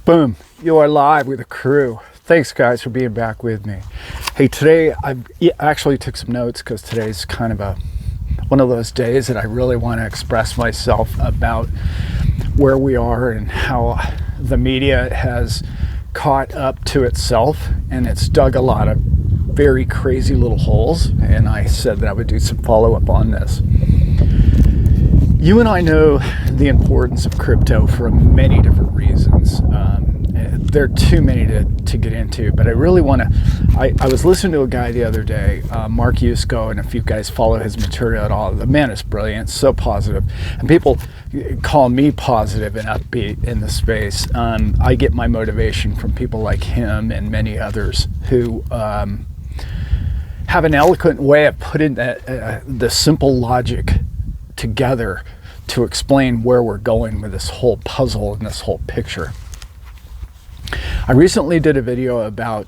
Boom, you are live with a crew. Thanks guys for being back with me. Hey, today I actually took some notes because today's kind of one of those days that I really want to express myself about where we are and how the media has caught up to itself and it's dug a lot of very crazy little holes, and I said that I would do some follow-up on this. You and I know the importance of crypto for many different reasons. There are too many to get into, but I really want to. I was listening to a guy the other day, Mark Yusko, and if you guys follow his material at all, the man is brilliant, so positive, and people call me positive and upbeat in the space. I get my motivation from people like him and many others who have an eloquent way of putting the simple logic together to explain where we're going with this whole puzzle and this whole picture. I recently did a video about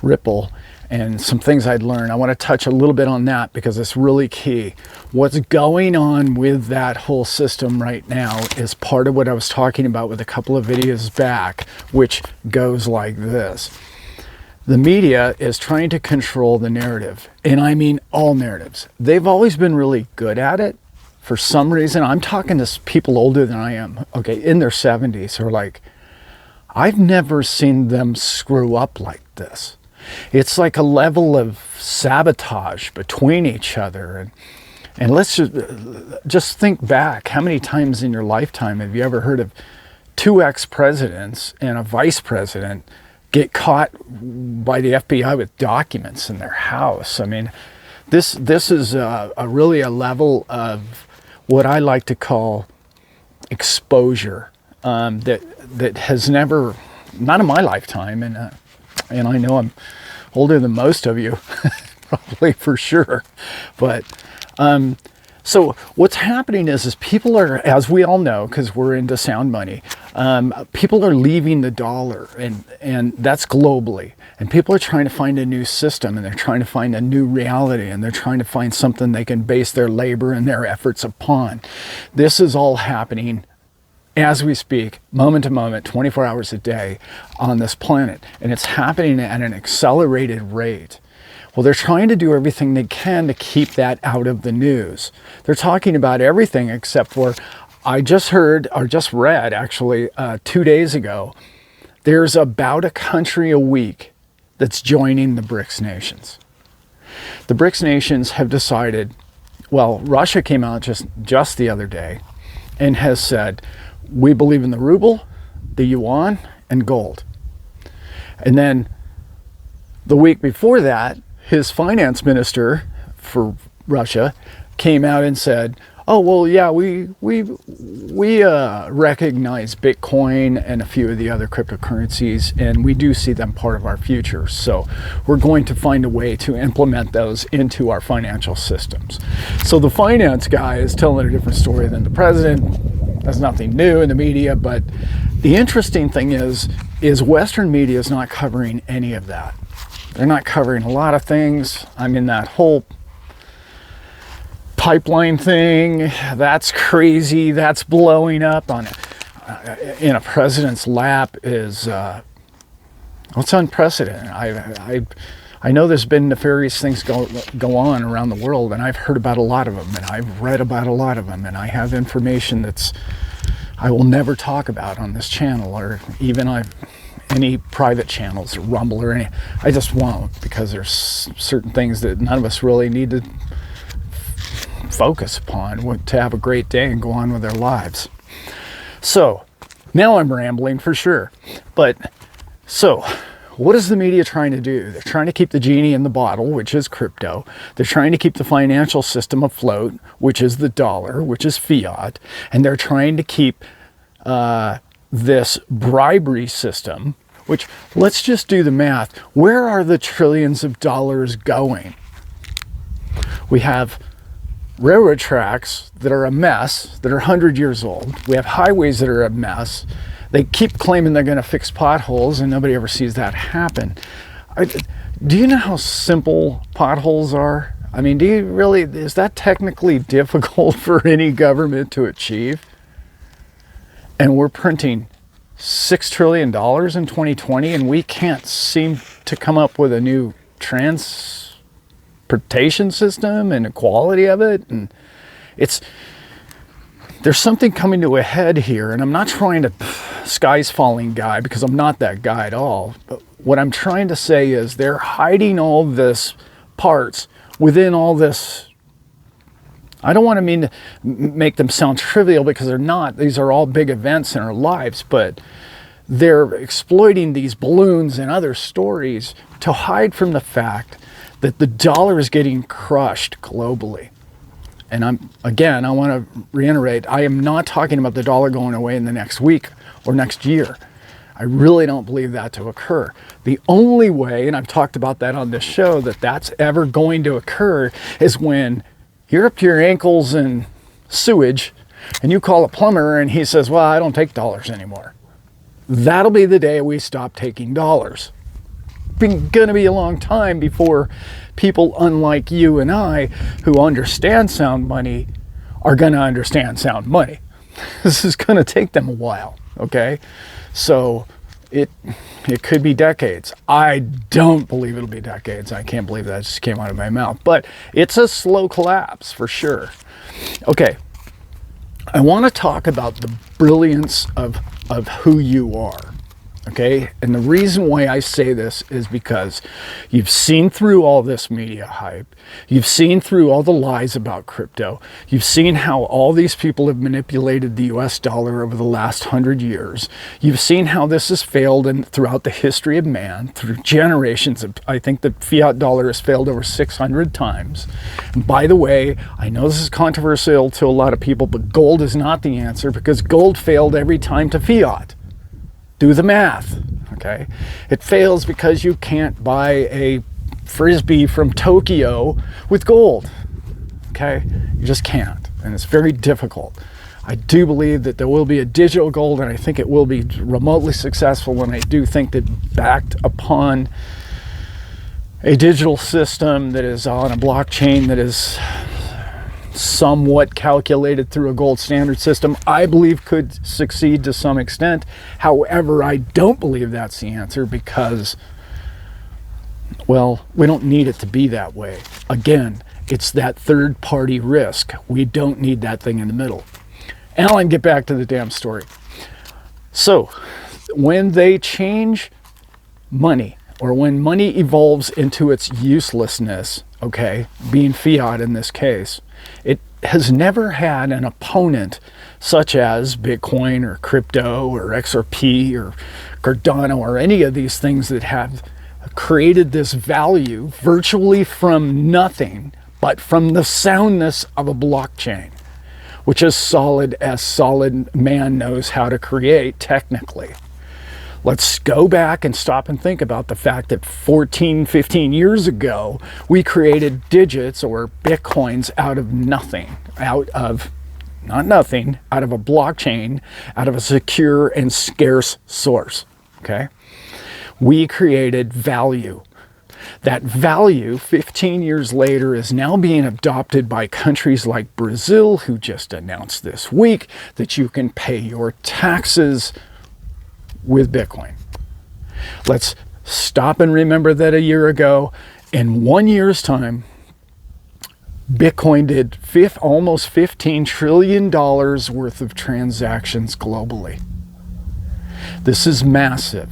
Ripple and some things I'd learned. I want to touch a little bit on that because it's really key. What's going on with that whole system right now is part of what I was talking about with a couple of videos back, which goes like this. The media is trying to control the narrative, and I mean all narratives. They've always been really good at it. For some reason, I'm talking to people older than I am, okay, in their 70s, who are like, I've never seen them screw up like this. It's like a level of sabotage between each other. And let's just think back. How many times in your lifetime have you ever heard of two ex-presidents and a vice president get caught by the FBI with documents in their house? I mean, this is really a level of what I like to call exposure that has never, not in my lifetime, and I know I'm older than most of you, probably for sure, but so what's happening is people are, as we all know, because we're into sound money, people are leaving the dollar, and that's globally, and people are trying to find a new system, and they're trying to find a new reality, and they're trying to find something they can base their labor and their efforts upon. This is all happening as we speak, moment to moment, 24 hours a day on this planet. And it's happening at an accelerated rate. Well, they're trying to do everything they can to keep that out of the news. They're talking about everything except for, I just heard, or just read actually 2 days ago, there's about a country a week that's joining the BRICS nations. The BRICS nations have decided, well, Russia came out just the other day and has said, we believe in the ruble, the yuan, and gold. And then the week before that, his finance minister for Russia came out and said, oh, well, yeah, we recognize Bitcoin and a few of the other cryptocurrencies, and we do see them part of our future. So we're going to find a way to implement those into our financial systems. So the finance guy is telling a different story than the president. That's nothing new in the media, but the interesting thing is Western media is not covering any of that. They're not covering a lot of things. I mean, that whole pipeline thing, that's crazy. That's blowing up on in a president's lap is it's unprecedented. I know there's been nefarious things go on around the world, and I've heard about a lot of them, and I've read about a lot of them, and I have information that's I will never talk about on this channel, or even any private channels or Rumble or any. I just won't, because there's certain things that none of us really need to focus upon to have a great day and go on with their lives. So now I'm rambling for sure, but so what is the media trying to do? They're trying to keep the genie in the bottle, which is crypto. They're trying to keep the financial system afloat, which is the dollar, which is fiat. And they're trying to keep this bribery system, which, let's just do the math. Where are the trillions of dollars going? We have railroad tracks that are a mess, that are 100 years old. We have highways that are a mess. They keep claiming they're going to fix potholes, and nobody ever sees that happen. Do you know how simple potholes are? I mean, is that technically difficult for any government to achieve? And we're printing $6 trillion in 2020, and we can't seem to come up with a new transportation system and the quality of it. And there's something coming to a head here, and I'm not trying to sky's falling guy, because I'm not that guy at all. But what I'm trying to say is they're hiding all this parts within all this. I don't want to make them sound trivial, because they're not. These are all big events in our lives, but they're exploiting these balloons and other stories to hide from the fact that the dollar is getting crushed globally. And I want to reiterate, I am not talking about the dollar going away in the next week or next year. I really don't believe that to occur. The only way, and I've talked about that on this show, that that's ever going to occur is when you're up to your ankles in sewage and you call a plumber and he says, well, I don't take dollars anymore. That'll be the day we stop taking dollars. It's going to be a long time before people unlike you and I who understand sound money are going to understand sound money. This is going to take them a while, okay? So it could be decades. I don't believe it'll be decades. I can't believe that just came out of my mouth. But it's a slow collapse for sure. Okay, I want to talk about the brilliance of who you are. Okay, and the reason why I say this is because you've seen through all this media hype. You've seen through all the lies about crypto. You've seen how all these people have manipulated the US dollar over the last 100 years. You've seen how this has failed throughout the history of man, through generations. I think the fiat dollar has failed over 600 times. And by the way, I know this is controversial to a lot of people, but gold is not the answer, because gold failed every time to fiat. Do the math, okay? It fails because you can't buy a Frisbee from Tokyo with gold, okay? You just can't, and it's very difficult. I do believe that there will be a digital gold, and I think it will be remotely successful, and I do think that backed upon a digital system that is on a blockchain that is somewhat calculated through a gold standard system, I believe could succeed to some extent. However, I don't believe that's the answer, because, well, we don't need it to be that way. Again, it's that third party risk. We don't need that thing in the middle. Alan, get back to the damn story. So when they change money, or when money evolves into its uselessness, okay, being fiat in this case, it has never had an opponent such as Bitcoin or crypto or XRP or Cardano or any of these things that have created this value virtually from nothing, but from the soundness of a blockchain, which is solid as solid man knows how to create technically. Let's go back and stop and think about the fact that 14, 15 years ago, we created digits or Bitcoins out of nothing, out of a blockchain, out of a secure and scarce source, okay? We created value. That value, 15 years later, is now being adopted by countries like Brazil, who just announced this week that you can pay your taxes with Bitcoin. Let's stop and remember that a year ago, in 1 year's time, Bitcoin did almost $15 trillion worth of transactions globally. This is massive.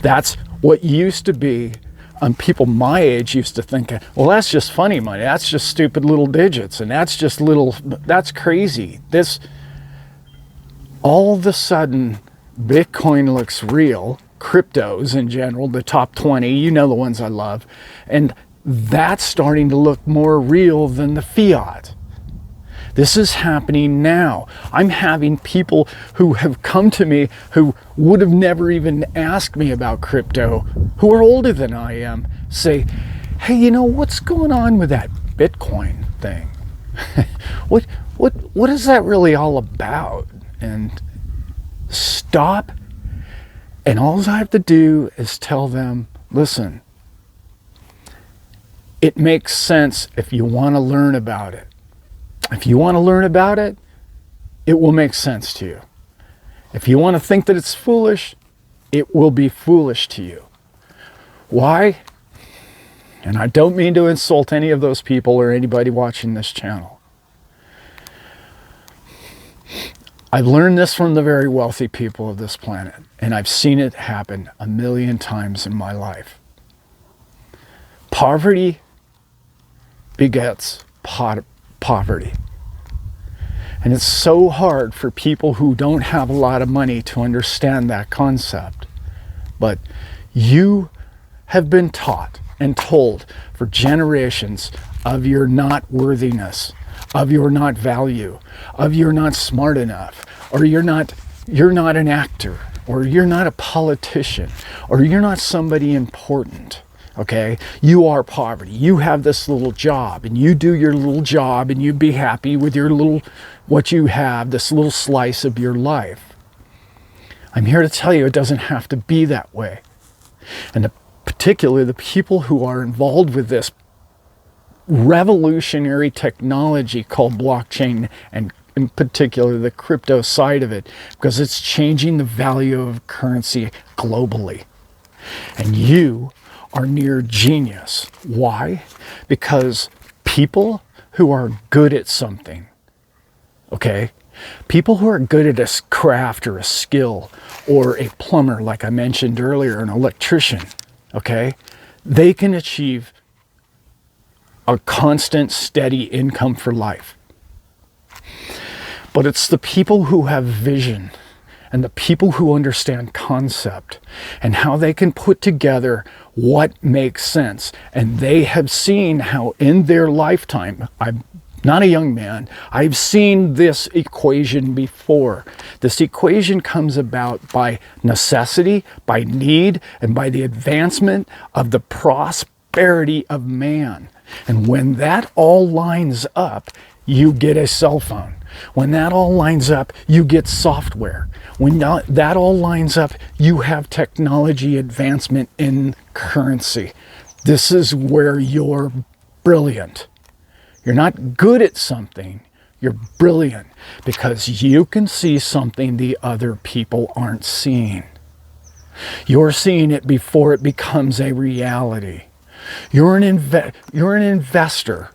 That's what used to be, people my age used to think, well, that's just funny money. That's just stupid little digits. And that's crazy. All of a sudden, Bitcoin looks real, cryptos in general, the top 20, you know the ones I love, and that's starting to look more real than the fiat. This is happening now. I'm having people who have come to me who would have never even asked me about crypto, who are older than I am, say, hey, you know, what's going on with that Bitcoin thing? What is that really all about? And stop, and all I have to do is tell them, listen, it makes sense if you want to learn about it. If you want to learn about it, it will make sense to you. If you want to think that it's foolish, it will be foolish to you. Why? And I don't mean to insult any of those people or anybody watching this channel. I've learned this from the very wealthy people of this planet, and I've seen it happen a million times in my life. Poverty begets poverty. And it's so hard for people who don't have a lot of money to understand that concept. But you have been taught and told for generations of your not worthiness, of your not value, of you're not smart enough, or you're not an actor, or you're not a politician, or you're not somebody important. Okay, you are poverty. You have this little job, and you do your little job, and you be happy with your little, what you have, this little slice of your life. I'm here to tell you it doesn't have to be that way. And particularly the people who are involved with this revolutionary technology called blockchain, and in particular the crypto side of it, because it's changing the value of currency globally. And you are near genius. Why? Because people who are good at something, okay, people who are good at a craft or a skill, or a plumber, like I mentioned earlier, an electrician, okay, they can achieve a constant, steady income for life. But it's the people who have vision and the people who understand concept and how they can put together what makes sense. And they have seen how in their lifetime, I'm not a young man, I've seen this equation before. This equation comes about by necessity, by need, and by the advancement of the prosperity of man. And when that all lines up, you get a cell phone. When that all lines up, you get software. When that all lines up, you have technology advancement in currency. This is where you're brilliant. You're not good at something, you're brilliant because you can see something the other people aren't seeing. You're seeing it before it becomes a reality. You're an investor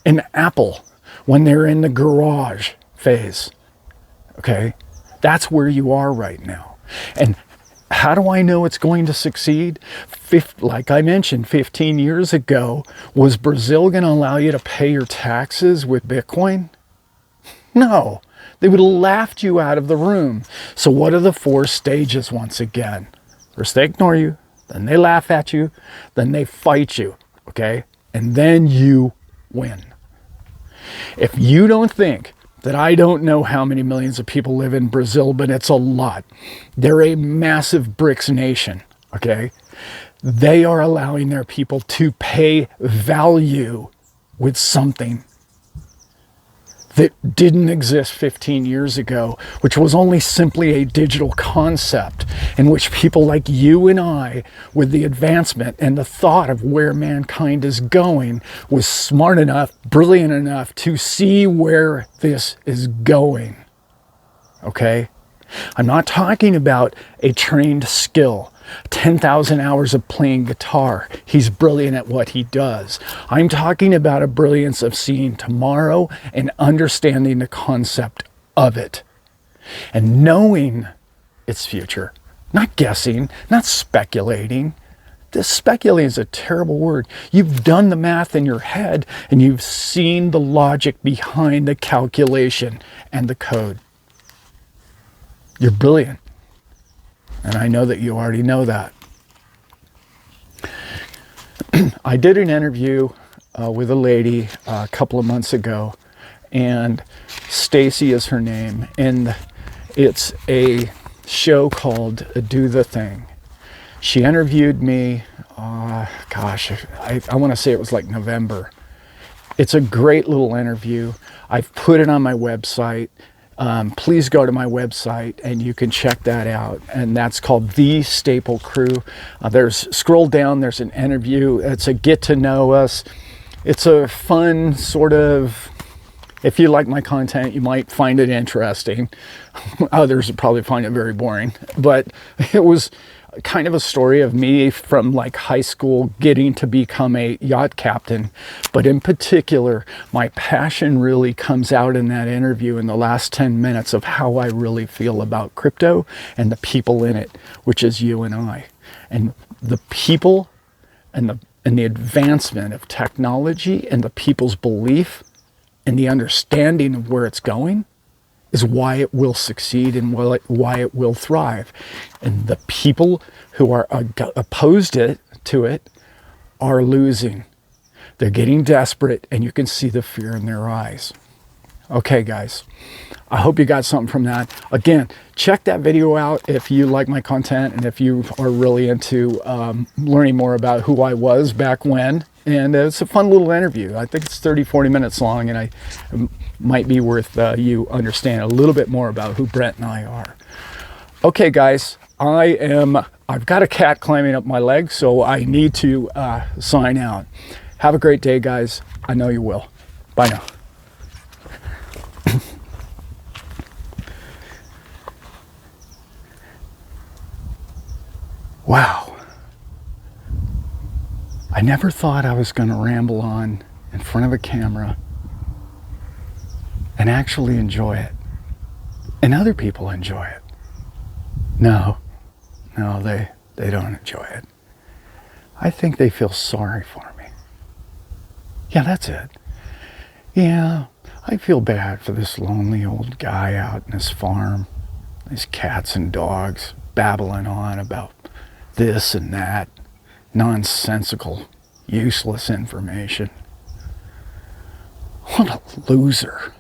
in Apple when they're in the garage phase. Okay? That's where you are right now. And how do I know it's going to succeed? Like I mentioned, 15 years ago, was Brazil going to allow you to pay your taxes with Bitcoin? No. They would have laughed you out of the room. So what are the 4 stages once again? First, they ignore you. Then they laugh at you. Then they fight you. Okay? And then you win. If you don't think that I don't know how many millions of people live in Brazil, but it's a lot. They're a massive BRICS nation, okay? They are allowing their people to pay value with something that didn't exist 15 years ago, which was only simply a digital concept in which people like you and I, with the advancement and the thought of where mankind is going, was smart enough, brilliant enough to see where this is going. Okay? I'm not talking about a trained skill. 10,000 hours of playing guitar. He's brilliant at what he does. I'm talking about a brilliance of seeing tomorrow and understanding the concept of it and knowing its future. Not guessing, not speculating. This speculating is a terrible word. You've done the math in your head and you've seen the logic behind the calculation and the code. You're brilliant. And I know that you already know that. I did an interview with a lady a couple of months ago, and Stacy is her name, and it's a show called Do the Thing. She interviewed me, I want to say it was like November. It's a great little interview. I've put it on my website. Please go to my website and you can check that out. And that's called The Staple Crew. Scroll down, there's an interview. It's a get to know us. It's a fun sort of If you like my content, you might find it interesting. Others would probably find it very boring. But it was kind of a story of me from like high school getting to become a yacht captain. But in particular, my passion really comes out in that interview in the last 10 minutes of how I really feel about crypto and the people in it, which is you and I. And the people and the advancement of technology and the people's belief and the understanding of where it's going is why it will succeed and why it will thrive. And the people who are opposed to it are losing. They're getting desperate, and you can see the fear in their eyes. Okay, guys, I hope you got something from that. Again, check that video out if you like my content and if you are really into learning more about who I was back when. And it's a fun little interview. I think it's 30-40 minutes long, and it might be worth you understand a little bit more about who Brent and I are. Okay, guys, I've got a cat climbing up my leg, so I need to sign out. Have a great day, guys. I know you will. Bye now. Wow. I never thought I was going to ramble on in front of a camera and actually enjoy it. And other people enjoy it. No, they don't enjoy it. I think they feel sorry for me. Yeah, that's it. Yeah, I feel bad for this lonely old guy out in his farm. These cats and dogs babbling on about this and that. Nonsensical, useless information. What a loser.